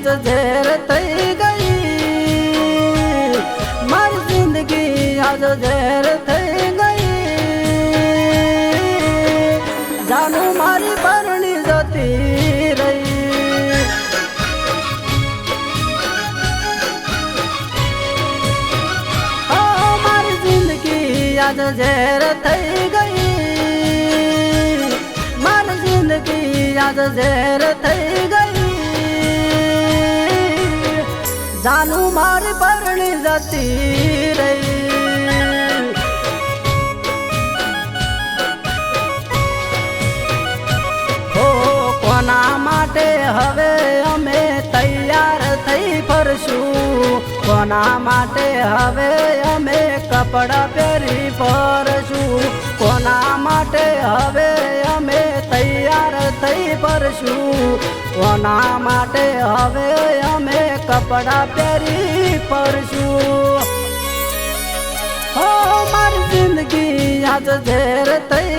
આજ ઝેર થઈ ગઈ, મારી જિંદગી આજ ઝેર થઈ ગઈ, જાનું મારી પરણી જતી રહી। મારી જિંદગી આજ ઝેર થઈ ગઈ, મારી જિંદગી આજ ઝેર થઈ ગઈ, જાનું મારી પરણી જતી રહી। હો કોના માટે હવે અમે તૈયાર થઈ ફરશું, કોના માટે હવે અમે કપડાં પહેરી ફરશું, કોના માટે હવે અમે તૈયાર થઈ ફરશું, કોના માટે હવે અમે કપડાં પહેરી ફરશું। હો મારી જિંદગી આજ ઝેર થઈ